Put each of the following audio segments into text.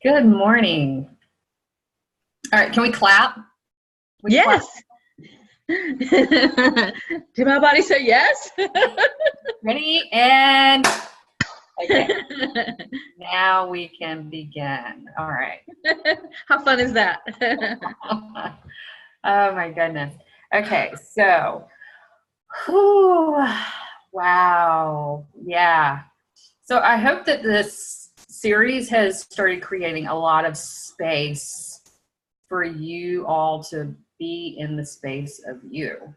Good morning. All right, can we clap? We clap. Yes. Did my body say yes? Ready? And okay, now we can begin. All right. How fun is that? Oh my goodness. Okay, so, whew, wow. Yeah. So I hope that this series has started creating a lot of space for you all to be in the space of you. Right?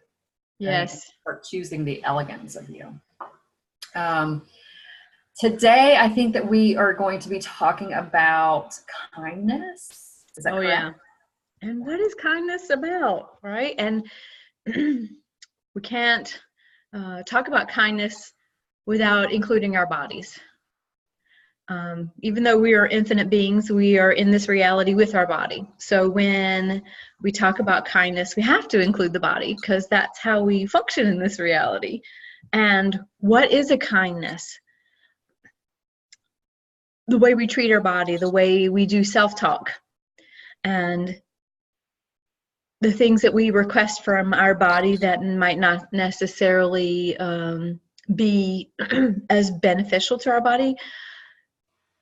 Yes. For choosing the elegance of you. Today, I think that we are going to be talking about kindness. Is that Oh, correct? yeah. And what is kindness about, right? And we can't talk about kindness without including our bodies. Even though we are infinite beings, we are in this reality with our body. So when we talk about kindness, we have to include the body because that's how we function in this reality. And what is a kindness? The way we treat our body, the way we do self-talk, and the things that we request from our body that might not necessarily be as beneficial to our body,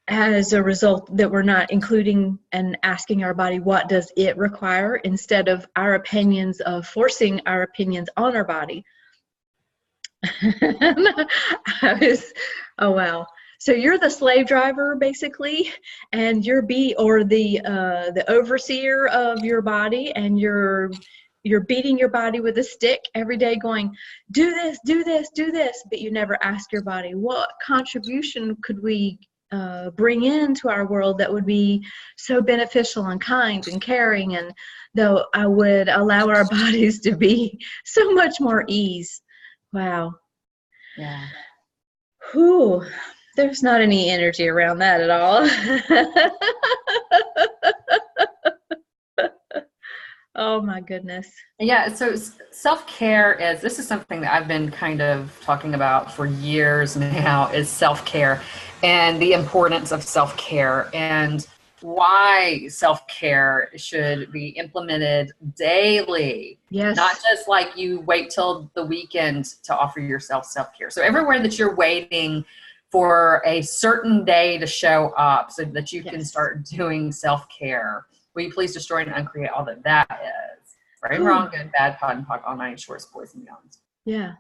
as a result that we're not including and asking our body what does it require instead of our opinions of forcing our opinions on our body. Oh wow. So you're the slave driver basically, and you're the overseer of your body, and you're beating your body with a stick every day going, do this, do this, do this, but you never ask your body, what contribution could we bring into our world that would be so beneficial and kind and caring, and though I would allow our bodies to be so much more ease. Wow. Yeah. Whew. There's not any energy around that at all. Oh my goodness. Yeah, so self-care this is something that I've been kind of talking about for years now, is self-care and the importance of self-care and why self-care should be implemented daily. Yes. Not just like you wait till the weekend to offer yourself self-care. So everywhere that you're waiting for a certain day to show up so that you can start doing self-care, will you please destroy and uncreate all that is? Right, wrong, good, bad, POD and POC, all nine shorts, boys and beyonds. Yeah.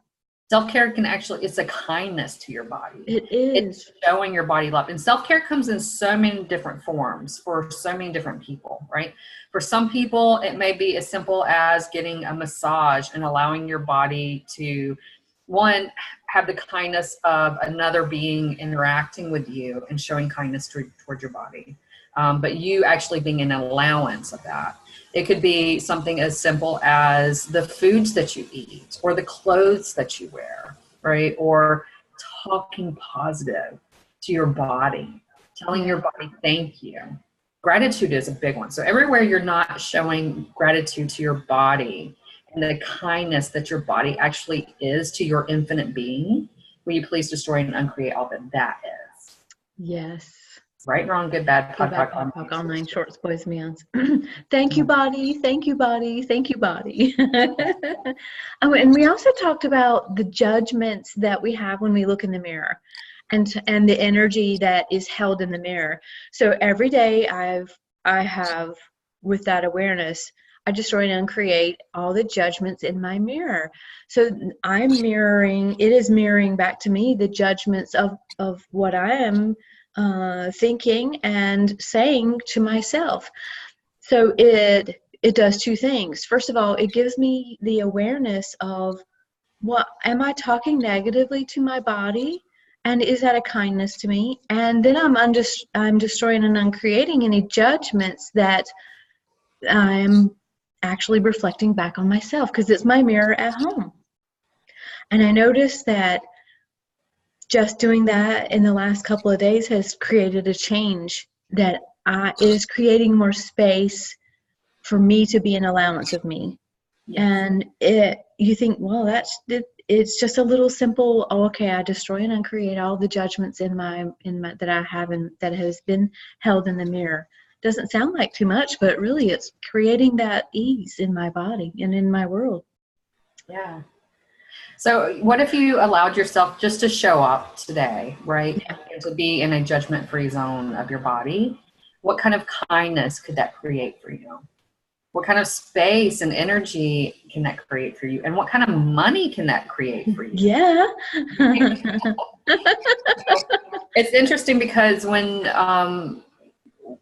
Self-care can actually, it's a kindness to your body. It is. It's showing your body love. And self-care comes in so many different forms for so many different people, right? For some people, it may be as simple as getting a massage and allowing your body to, one, have the kindness of another being interacting with you and showing kindness toward your body. But you actually being an allowance of that. It could be something as simple as the foods that you eat or the clothes that you wear, right? Or talking positive to your body, telling your body thank you. Gratitude is a big one. So everywhere you're not showing gratitude to your body and the kindness that your body actually is to your infinite being, will you please destroy and uncreate all that is? Yes. Right, wrong, good, bad, POC, all nine shorts, boys and beyonds. Thank you, body. Thank you, body. Thank you, body. Oh, and we also talked about the judgments that we have when we look in the mirror, and the energy that is held in the mirror. So every day I have, with that awareness, I destroy and uncreate all the judgments in my mirror. So it is mirroring back to me the judgments of what I am thinking and saying to myself. So it does two things. First of all, it gives me the awareness of, what am I talking negatively to my body, and is that a kindness to me? And then I'm destroying and uncreating any judgments that I'm actually reflecting back on myself, because it's my mirror at home. And I noticed that just doing that in the last couple of days has created a change that is creating more space for me to be an allowance of me. Yes. And you think, well, it's just a little simple, oh, okay, I destroy and uncreate all the judgments in my that I have and that has been held in the mirror. Doesn't sound like too much, but really it's creating that ease in my body and in my world. Yeah. So what if you allowed yourself just to show up today, right? Yeah. And to be in a judgment-free zone of your body? What kind of kindness could that create for you? What kind of space and energy can that create for you? And what kind of money can that create for you? Yeah. It's interesting because when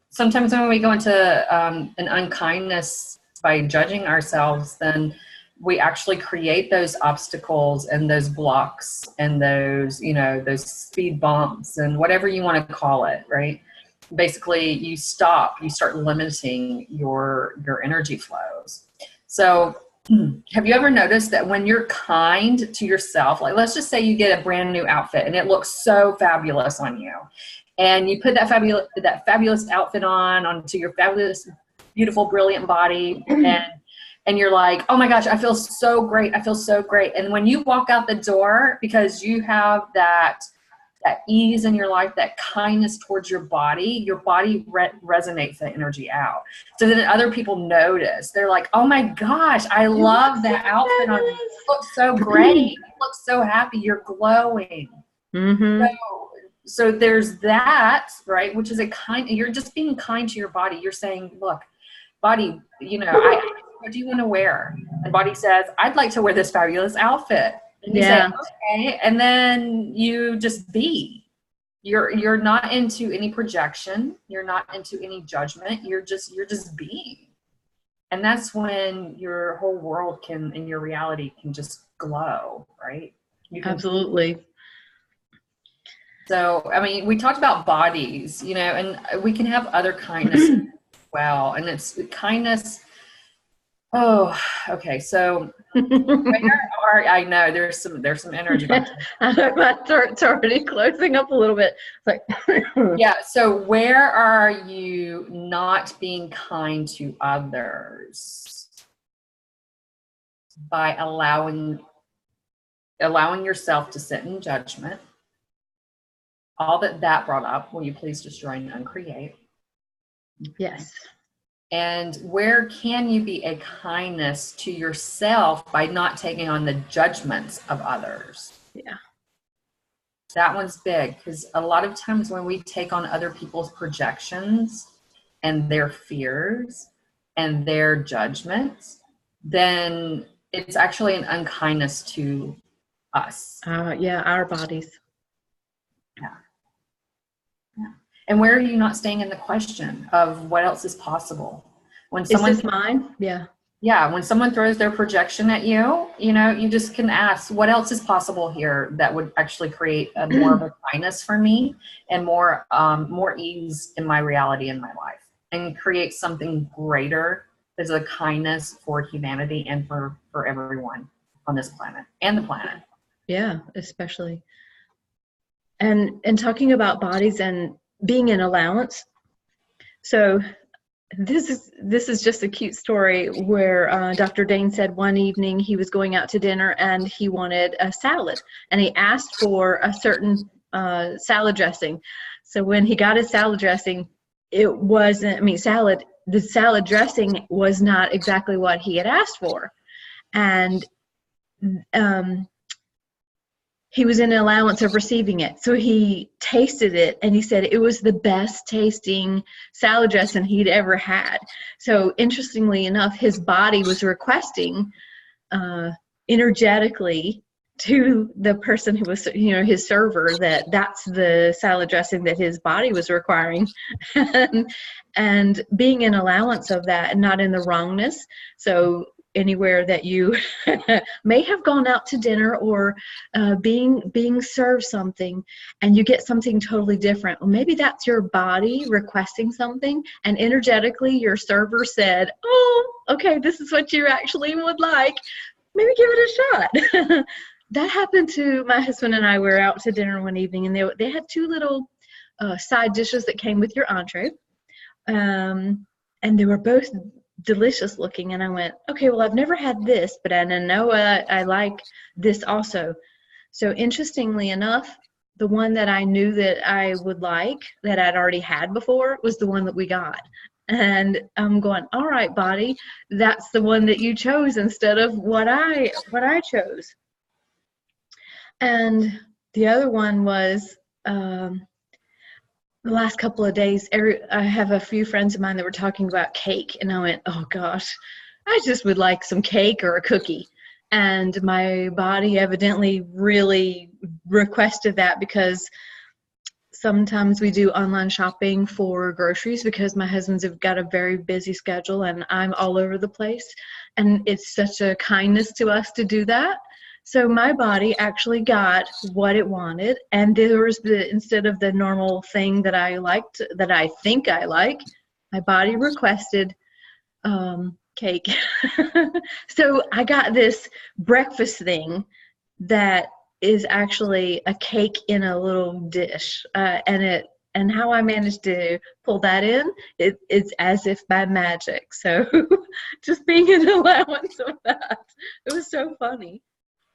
sometimes when we go into an unkindness by judging ourselves, then we actually create those obstacles and those blocks and those, you know, those speed bumps and whatever you want to call it, right? Basically, you start limiting your energy flows. So have you ever noticed that when you're kind to yourself, like let's just say you get a brand new outfit and it looks so fabulous on you, and you put that fabulous outfit onto your fabulous, beautiful, brilliant body, and you're like, oh my gosh, I feel so great. I feel so great. And when you walk out the door, because you have that ease in your life, that kindness towards your body resonates that energy out. So then other people notice. They're like, oh my gosh, I love that outfit on you. You look so great. You look so happy. You're glowing. Mm-hmm. So there's that, right? Which is you're just being kind to your body. You're saying, look, body, you know, what do you want to wear? And body says, I'd like to wear this fabulous outfit. And you say, okay. And then you just be. You're not into any projection. You're not into any judgment. You're just being. And that's when your whole world and your reality can just glow, right? Absolutely. So, I mean, we talked about bodies, you know, and we can have other kindness as well. And it's kindness. Oh, okay. So I know there's some energy back there. My throat's already closing up a little bit. It's like yeah. So where are you not being kind to others by allowing yourself to sit in judgment? All that brought up, will you please destroy and uncreate? Yes. And where can you be a kindness to yourself by not taking on the judgments of others? Yeah. That one's big, because a lot of times when we take on other people's projections and their fears and their judgments, then it's actually an unkindness to us. Yeah, our bodies. Yeah. And where are you not staying in the question of what else is possible? When someone, is this mine? Yeah. Yeah, when someone throws their projection at you, you know, you just can ask, what else is possible here that would actually create more of a kindness for me and more ease in my reality in my life, and create something greater as a kindness for humanity and for everyone on this planet and the planet. Yeah, especially. And talking about bodies and being in allowance. So this is just a cute story where Dr. Dane said one evening he was going out to dinner and he wanted a salad, and he asked for a certain salad dressing. So when he got his salad dressing, it wasn't, the salad dressing was not exactly what he had asked for. And he was in allowance of receiving it. So he tasted it and he said it was the best tasting salad dressing he'd ever had. So interestingly enough, his body was requesting energetically to the person who was, you know, his server, that's the salad dressing that his body was requiring. And being in allowance of that and not in the wrongness. So anywhere that you may have gone out to dinner or being served something and you get something totally different. Well, maybe that's your body requesting something, and energetically your server said, oh, okay, this is what you actually would like. Maybe give it a shot. That happened to my husband and I. We were out to dinner one evening, and they had two little side dishes that came with your entree. And they were both delicious looking. And I went, okay, well, I've never had this, but I know I like this also. So interestingly enough, the one that I knew that I would like, that I'd already had before, was the one that we got. And I'm going, all right, body, that's the one that you chose instead of what I chose. And the other one was the last couple of days, I have a few friends of mine that were talking about cake, and I went, oh gosh, I just would like some cake or a cookie. And my body evidently really requested that, because sometimes we do online shopping for groceries because my husband's have got a very busy schedule and I'm all over the place. And it's such a kindness to us to do that. So my body actually got what it wanted, and there was instead of the normal thing that I liked, that I think I like, my body requested cake. So I got this breakfast thing that is actually a cake in a little dish, and how I managed to pull that in, it's as if by magic. So just being an allowance of that, it was so funny.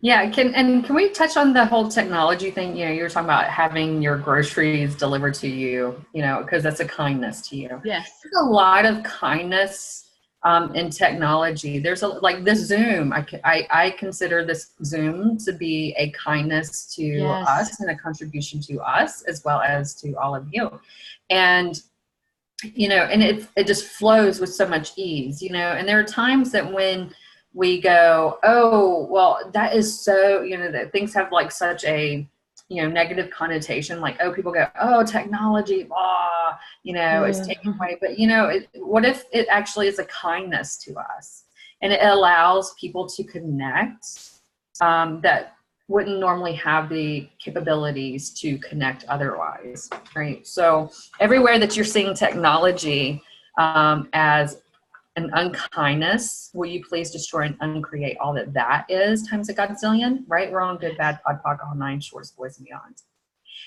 Yeah, can we touch on the whole technology thing? You were talking about having your groceries delivered to you, because that's a kindness to you. Yes. There's a lot of kindness in technology. There's like this Zoom. I consider this Zoom to be a kindness to us and a contribution to us as well as to all of you. And and it just flows with so much ease, and there are times that when we go, oh, well, that is so, that things have like such a, negative connotation, like, oh, people go, oh, technology, blah, it's taken away. But, what if it actually is a kindness to us, and it allows people to connect that wouldn't normally have the capabilities to connect otherwise, right? So everywhere that you're seeing technology as an unkindness, will you please destroy and uncreate all that is times a godzillion, right? We're on good, bad, POD, all nine shorts, boys, and beyond.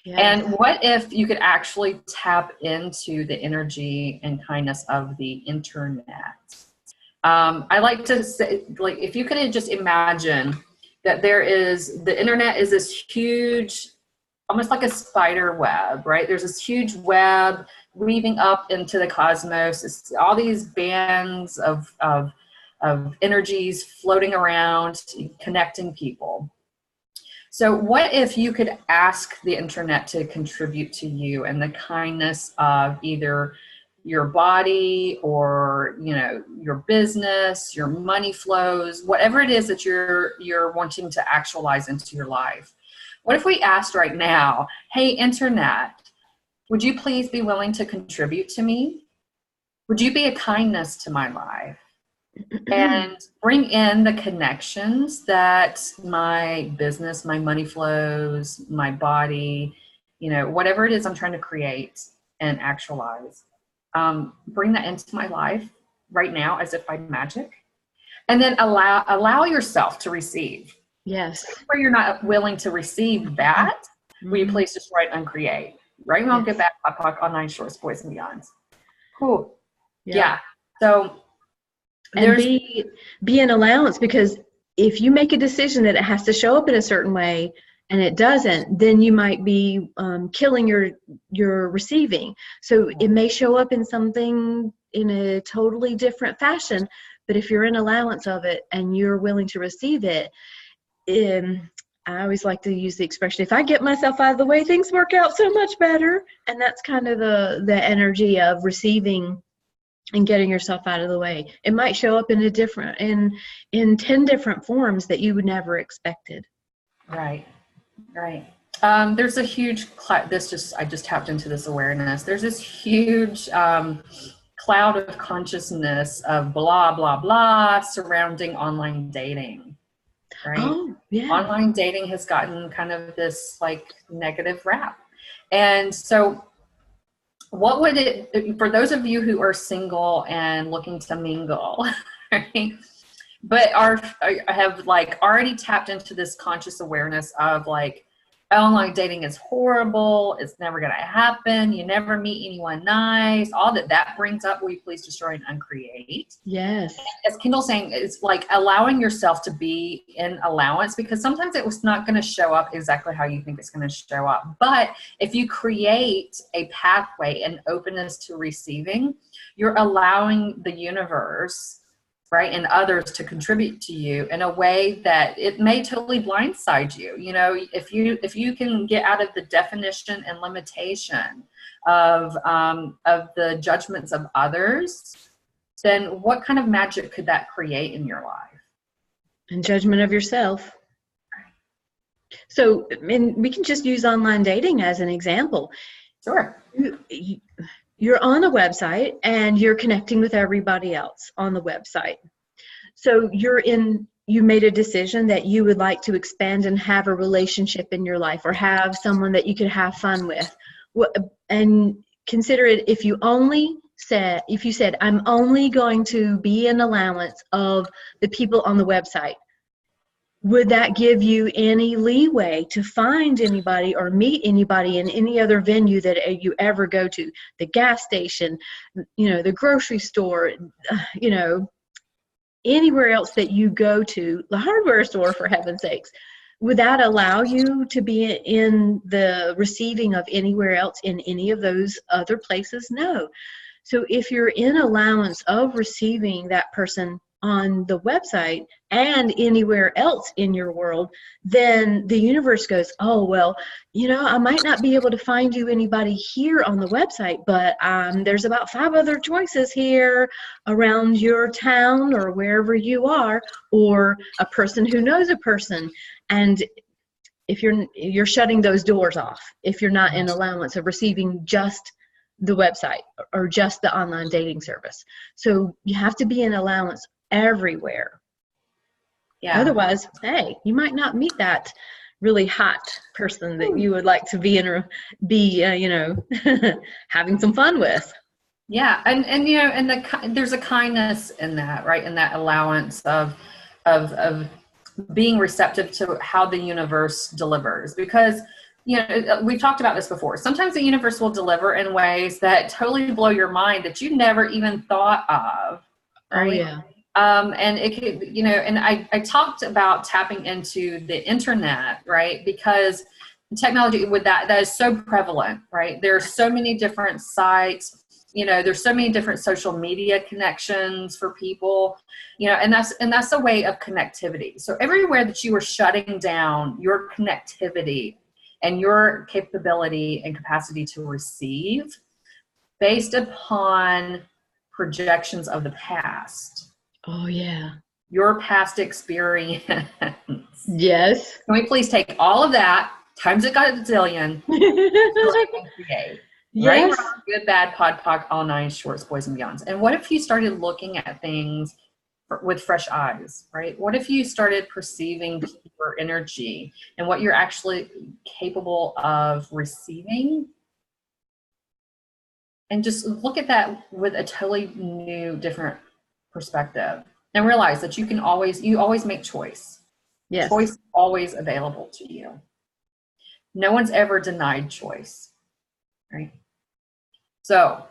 Yes. And what if you could actually tap into the energy and kindness of the internet? I like to say, like, if you could just imagine that the internet is this huge, almost like a spider web, right? There's this huge web weaving up into the cosmos. It's all these bands of energies floating around, connecting people. So what if you could ask the internet to contribute to you and the kindness of either your body or your business, your money flows, whatever it is that you're wanting to actualize into your life? What if we asked right now, hey, internet, would you please be willing to contribute to me? Would you be a kindness to my life? And bring in the connections that my business, my money flows, my body, whatever it is I'm trying to create and actualize. Bring that into my life right now as if by magic. And then allow yourself to receive. Yes. Where you're not willing to receive that, will you please destroy and uncreate? Right? We won't get back on nine shorts, boys and beyonds. Cool. Yeah. So and be an allowance, because if you make a decision that it has to show up in a certain way and it doesn't, then you might be killing your receiving. So it may show up in something in a totally different fashion, but if you're in allowance of it and you're willing to receive it, I always like to use the expression, if I get myself out of the way, things work out so much better. And that's kind of the energy of receiving and getting yourself out of the way. It might show up in in 10 different forms that you would never expected. Right. There's a huge I just tapped into this awareness. There's this huge cloud of consciousness of blah, blah, blah surrounding online dating. Right? Oh, yeah. Online dating has gotten kind of this like negative rap. And so what would it, for those of you who are single and looking to mingle, right? But have like already tapped into this conscious awareness of like, online dating is horrible, it's never going to happen, you never meet anyone nice, all that brings up, will you please destroy and uncreate? Yes. As Kindle's saying, it's like allowing yourself to be in allowance, because sometimes it was not going to show up exactly how you think it's going to show up. But if you create a pathway and openness to receiving, you're allowing the universe, right, and others to contribute to you in a way that it may totally blindside you. You know, if you can get out of the definition and limitation of the judgments of others, then what kind of magic could that create in your life? And judgment of yourself. So, and we can just use online dating as an example. Sure. You're on a website and you're connecting with everybody else on the website. So you made a decision that you would like to expand and have a relationship in your life, or have someone that you could have fun with. And consider it, if you said, I'm only going to be an allowance of the people on the website, would that give you any leeway to find anybody or meet anybody in any other venue that you ever go to? The gas station, the grocery store, anywhere else that you go to, the hardware store, for heaven's sakes. Would that allow you to be in the receiving of anywhere else in any of those other places? No. So if you're in allowance of receiving that person on the website and anywhere else in your world, then the universe goes, oh, well, I might not be able to find you anybody here on the website, but there's about 5 other choices here around your town or wherever you are, or a person who knows a person. And if you're shutting those doors off, if you're not in allowance of receiving just the website or just the online dating service. So you have to be in allowance everywhere. Yeah. Otherwise, hey, you might not meet that really hot person that you would like to be in, or be, having some fun with. Yeah, and there's a kindness in that, right? In that allowance of being receptive to how the universe delivers, because we've talked about this before. Sometimes the universe will deliver in ways that totally blow your mind that you never even thought of. Right? Oh yeah. And it could, and I talked about tapping into the internet, right? Because technology with that is so prevalent, right? There's so many different sites, there's so many different social media connections for people, and that's a way of connectivity. So everywhere that you are shutting down your connectivity and your capability and capacity to receive based upon projections of the past. Oh, yeah. Your past experience. Yes. Can we please take all of that, times it got a zillion, and create? Yes. Right, wrong, good, bad, pod, poc, all 9, shorts, boys, and beyonds. And what if you started looking at things with fresh eyes, right? What if you started perceiving your energy and what you're actually capable of receiving? And just look at that with a totally new, different perspective, and realize that you always make choice. Yes. Choice is always available to you. No one's ever denied choice, right? So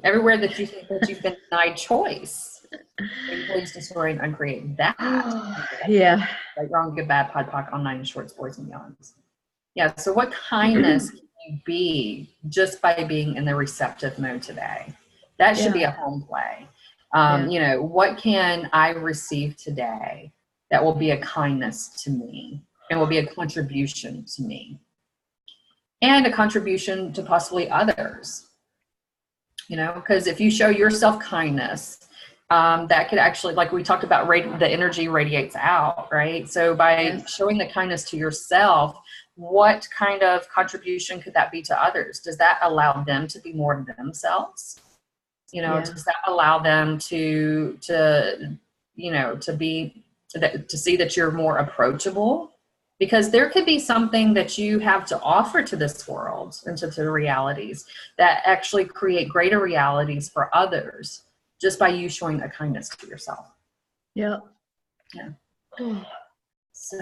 everywhere that you think that you've been denied choice, please destroy and uncreate that. Yeah. Right, wrong, good, bad, pod, poc, all 9, shorts, boys, and beyonds. Yeah. So what kindness can you be just by being in the receptive mode today? That should be a home play. What can I receive today that will be a kindness to me and will be a contribution to me and a contribution to possibly others? Because if you show yourself kindness, that could actually, like we talked about, the energy radiates out, right? So by showing the kindness to yourself, what kind of contribution could that be to others? Does that allow them to be more themselves? Does that allow them to see that you're more approachable? Because there could be something that you have to offer to this world and to the realities that actually create greater realities for others just by you showing a kindness to yourself. Yeah. Yeah. Oh. So.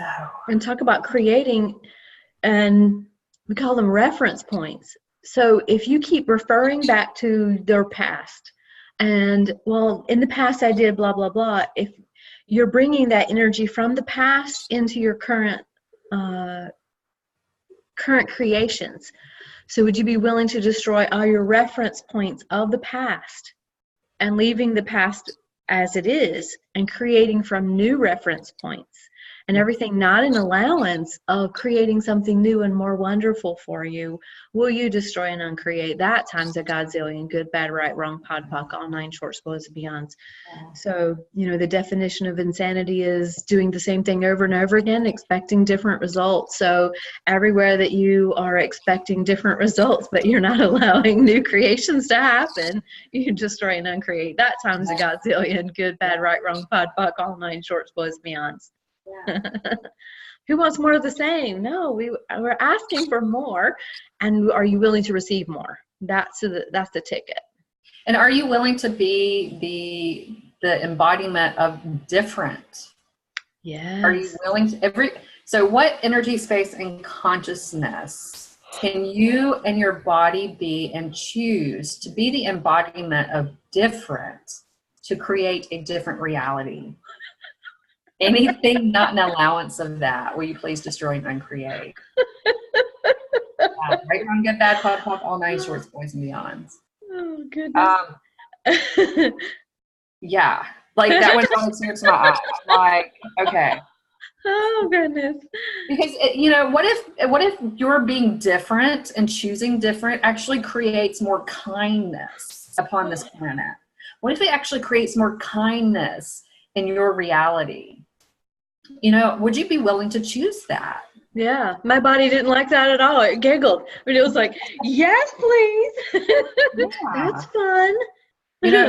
And talk about creating And we call them reference points. So if you keep referring back to their past, and, well, in the past I did blah, blah, blah, if you're bringing that energy from the past into your current creations. So would you be willing to destroy all your reference points of the past and leaving the past as it is and creating from new reference points and everything not an allowance of creating something new and more wonderful for you? Will you destroy and uncreate that times a godzillion, good, bad, right, wrong, pod, poc, all nine shorts, boys, and beyonds? So, the definition of insanity is doing the same thing over and over again, expecting different results. So everywhere that you are expecting different results, but you're not allowing new creations to happen, you destroy and uncreate that times a godzillion, good, bad, right, wrong, pod, poc, all nine shorts, boys, and beyonds. Yeah. Who wants more of the same? No, we're asking for more. And are you willing to receive more? That's the ticket. And are you willing to be the embodiment of different? Yes. Are you willing to so what energy, space, and consciousness can you and your body be and choose to be the embodiment of different to create a different reality? Anything not an allowance of that, will you please destroy and uncreate? Right, wrong, good, bad, pod, pop, all nine shorts, boys, and beyonds. Oh, goodness. Yeah, like that went down the tears to my eye. I'm like, okay. Oh, goodness. Because, what if you're being different and choosing different actually creates more kindness upon this planet? What if it actually creates more kindness in your reality? Would you be willing to choose that? Yeah, my body didn't like that at all. It giggled. But it was like, yes, please. Yeah. That's fun.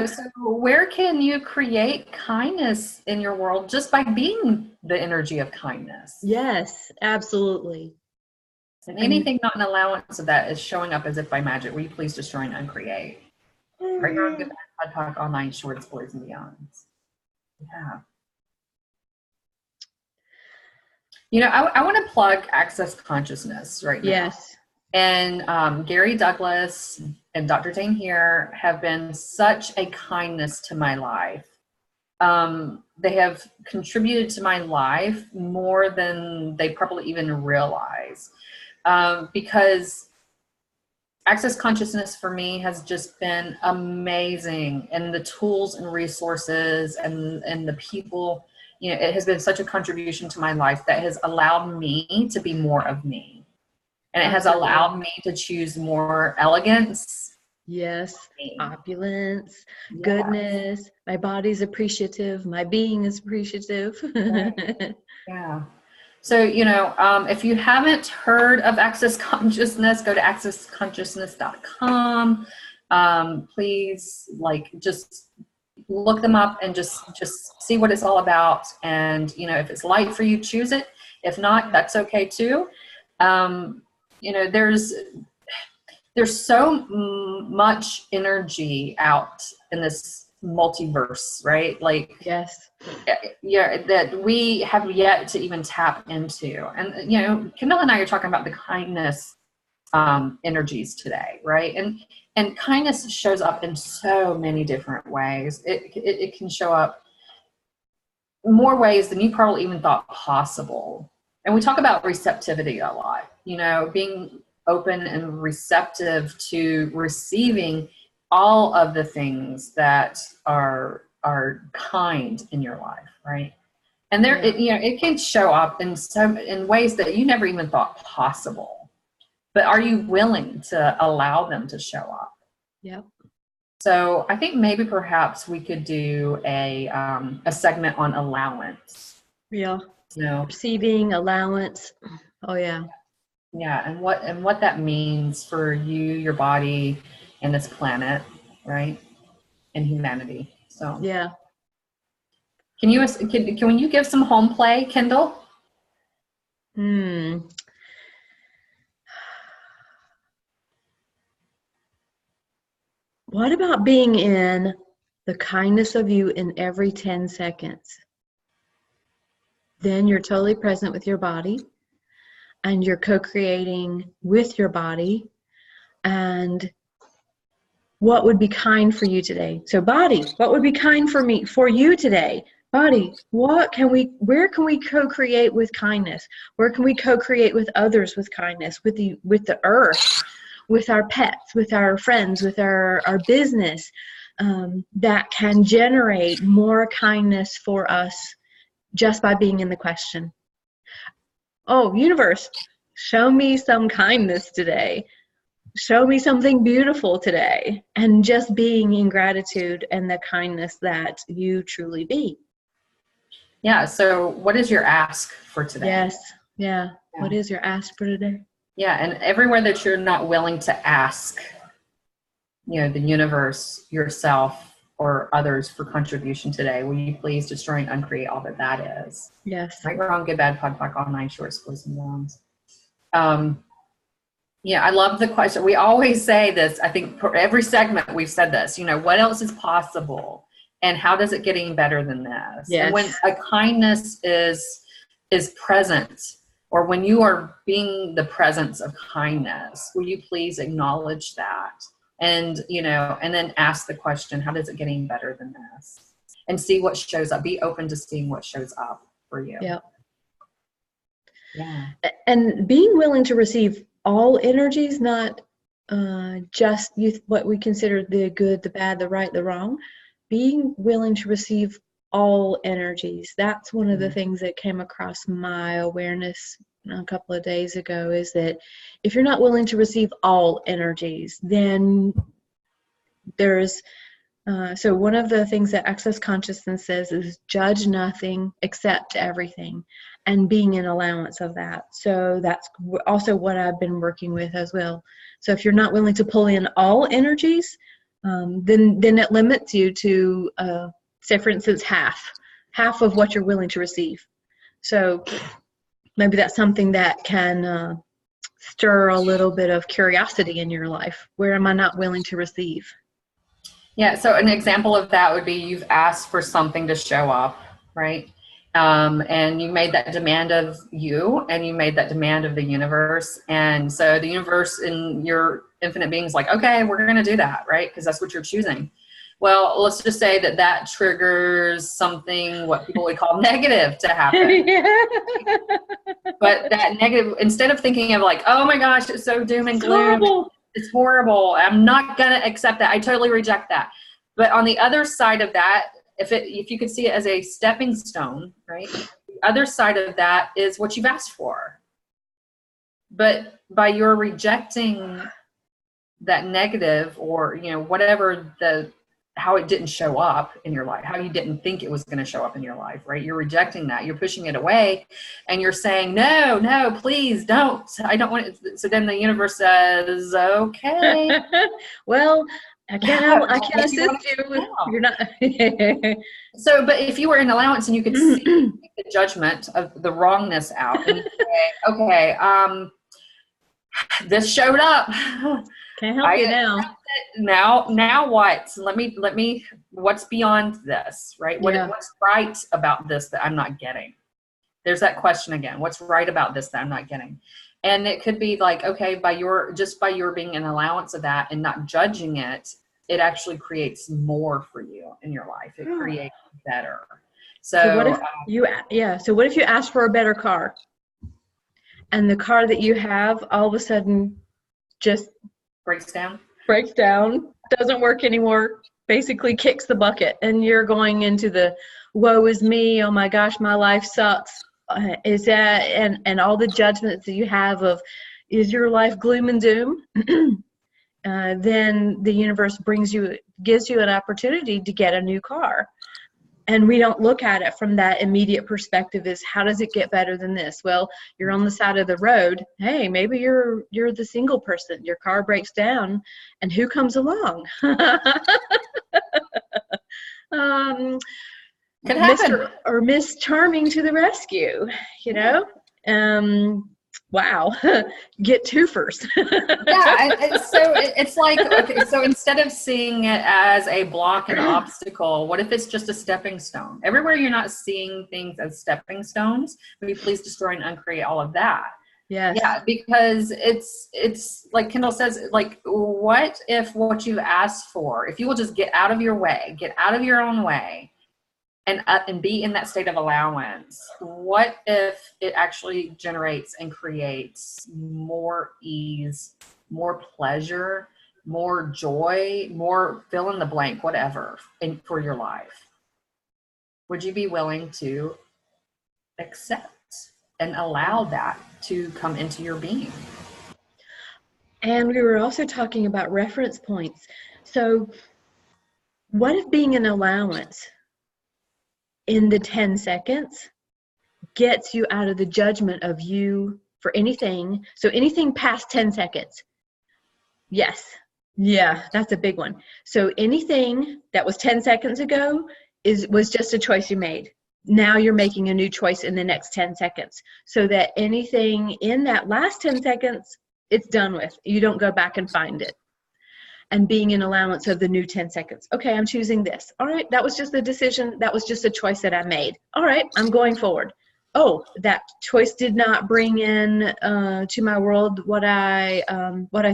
So where can you create kindness in your world just by being the energy of kindness? Yes, absolutely. And anything not an allowance of that is showing up as if by magic. Will you please destroy and uncreate? Right now, good, bad, talk, all nine shorts, boys, and beyonds. Yeah. I want to plug Access Consciousness right now. Yes. And Gary Douglas and Dr. Dane here have been such a kindness to my life. They have contributed to my life more than they probably even realize. Because Access Consciousness for me has just been amazing. And the tools and resources and the people, it has been such a contribution to my life that has allowed me to be more of me. And it has allowed me to choose more elegance. Yes, opulence, goodness. My body's appreciative. My being is appreciative. Right. Yeah. So, if you haven't heard of Access Consciousness, go to accessconsciousness.com. Please, just look them up and just see what it's all about. And, if it's light for you, choose it. If not, that's okay too. There's so much energy out in this multiverse, right? Yes. Yeah, that we have yet to even tap into. And, Kindal and I are talking about the kindness energies today, right? And kindness shows up in so many different ways. It can show up more ways than you probably even thought possible. And we talk about receptivity a lot, being open and receptive to receiving all of the things that are kind in your life, right? And it can show up in ways that you never even thought possible. But are you willing to allow them to show up? Yep. So I think maybe perhaps we could do a segment on allowance. Yeah. Receiving, allowance. Oh yeah. Yeah, and what that means for you, your body, and this planet, right? And humanity. So yeah. Can you give some home play, Kindal? What about being in the kindness of you in every 10 seconds? Then you're totally present with your body. and you're co-creating with your body. And what would be kind for you today? So body, what would be kind for you today? Body, where can we co-create with kindness? Where can we co-create with others with kindness, with the earth, with our pets, with our friends, with our business, that can generate more kindness for us just by being in the question? Oh, universe, show me some kindness today. Show me something beautiful today. And just being in gratitude and the kindness that you truly be. Yeah. So what is your ask for today? Yes. Yeah. What is your ask for today? Yeah. And everywhere that you're not willing to ask, the universe, yourself, or others for contribution today, will you please destroy and uncreate all that is? Yes. Right, wrong, good, bad, POD, POC, all nine shorts, flows, and longs. Yeah, I love the question. We always say this. I think for every segment we've said this. What else is possible, and how does it get any better than this? Yes. And when a kindness is present, or when you are being the presence of kindness, will you please acknowledge that? And and then ask the question, how does it get any better than this? And see what shows up. Be open to seeing what shows up for you. Yep. Yeah. And being willing to receive all energies, not just what we consider the good, the bad, the right, the wrong. Being willing to receive all energies. That's one of the things that came across my awareness a couple of days ago, is that if you're not willing to receive all energies, then there's so one of the things that Access Consciousness says is judge nothing, accept everything, and being in allowance of that. So that's also what I've been working with as well. So if you're not willing to pull in all energies, then it limits you to, say for instance, half of what you're willing to receive. So maybe that's something that can stir a little bit of curiosity in your life. Where am I not willing to receive? Yeah, so an example of that would be you've asked for something to show up, right? And you made that demand of you, and you made that demand of the universe. And so the universe in your infinite being is like, okay, we're going to do that, right? Because that's what you're choosing. Well, let's just say that triggers something, what people would call negative, to happen. But that negative, instead of thinking of like, oh my gosh, it's so doom and gloom. Horrible. It's horrible. I'm not going to accept that. I totally reject that. But on the other side of that, if you could see it as a stepping stone, right? The other side of that is what you've asked for. But by your rejecting that negative, or, whatever how it didn't show up in your life, how you didn't think it was going to show up in your life, right? You're rejecting that. You're pushing it away, and you're saying, no, please don't. I don't want it. So then the universe says, okay. Well, I can't assist you. You're not. So, but if you were in allowance and you could see the judgment of the wrongness out, and say, okay, this showed up. Can't help you now. Now what? Let me, what's beyond this, right? What's right about this that I'm not getting? There's that question again. What's right about this that I'm not getting? And it could be like, okay, by your being an allowance of that and not judging it, it actually creates more for you in your life. It creates better. So what if so what if you ask for a better car, and the car that you have all of a sudden just breaks down, doesn't work anymore, basically kicks the bucket, and you're going into the woe is me, oh my gosh, my life sucks. Is that, and all the judgments that you have of, is your life gloom and doom? Then the universe gives you an opportunity to get a new car. And we don't look at it from that immediate perspective, is how does it get better than this? Well, you're on the side of the road. Hey, maybe you're the single person. Your car breaks down, and who comes along? Could happen. Mr. or Miss Charming to the rescue, wow. Get twofers. Yeah, so it's like, okay, so instead of seeing it as a block and obstacle, what if it's just a stepping stone? Everywhere you're not seeing things as stepping stones, will you please destroy and uncreate all of that? Yes. Yeah, because it's like Kindle says, like, what if what you asked for, if you will just get out of your way, get out of your own way, and be in that state of allowance, what if it actually generates and creates more ease, more pleasure, more joy, more fill in the blank, whatever, for your life? Would you be willing to accept and allow that to come into your being? And we were also talking about reference points. So what if being an allowance in the 10 seconds gets you out of the judgment of you for anything? So anything past 10 seconds. Yes. Yeah, that's a big one. So anything that was 10 seconds ago was just a choice you made. Now you're making a new choice in the next 10 seconds. So that anything in that last 10 seconds, it's done with. You don't go back and find it. And being an allowance of the new 10 seconds. Okay, I'm choosing this. All right, that was just a decision. That was just a choice that I made. All right, I'm going forward. Oh, that choice did not bring in to my world what I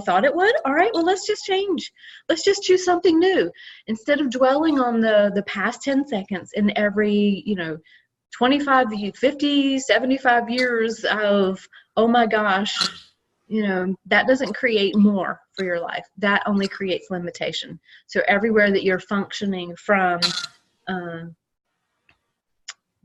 thought it would. All right, well, let's just change. Let's just choose something new. Instead of dwelling on the past 10 seconds in every, 25, 50, 75 years of, oh my gosh, that doesn't create more for your life. That only creates limitation. So everywhere that you're functioning from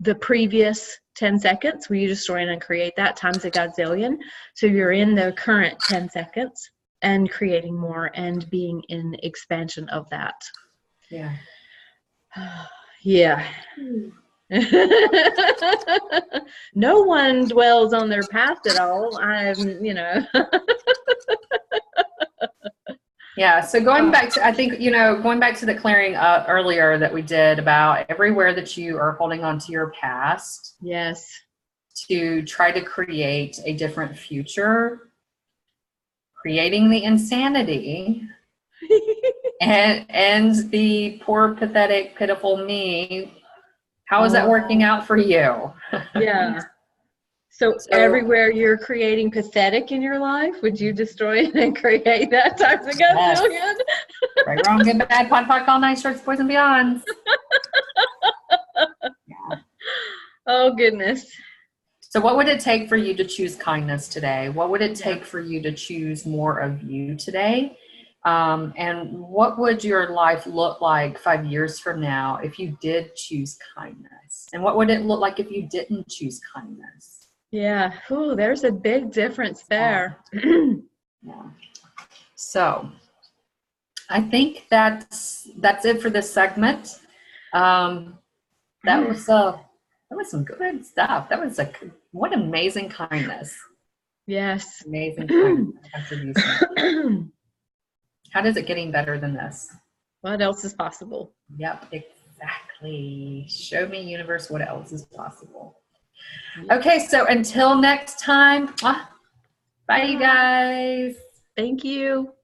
the previous 10 seconds, we just join and create that times a godzillion. So you're in the current 10 seconds and creating more and being in expansion of that. Yeah. Yeah. No one dwells on their past at all. Yeah. So going back to, I think, going back to the clearing earlier that we did about everywhere that you are holding on to your past. Yes. To try to create a different future, creating the insanity and the poor, pathetic, pitiful me. How is that working out for you? Yeah. So everywhere you're creating pathetic in your life, would you destroy it and create that times a gazillion? Yes. Right, wrong, good, bad, POD, all night, shorts, boys, and beyonds. Yeah. Oh, goodness. So what would it take for you to choose kindness today? What would it take for you to choose more of you today? And what would your life look like 5 years from now if you did choose kindness? And what would it look like if you didn't choose kindness? Yeah. Ooh, there's a big difference there. Yeah. So I think that's it for this segment. That was some good stuff. That was what amazing kindness. Yes. Amazing contribution. How does it getting better than this? What else is possible? Yep, exactly. Show me, universe, what else is possible. Okay, so until next time, bye you guys. Thank you.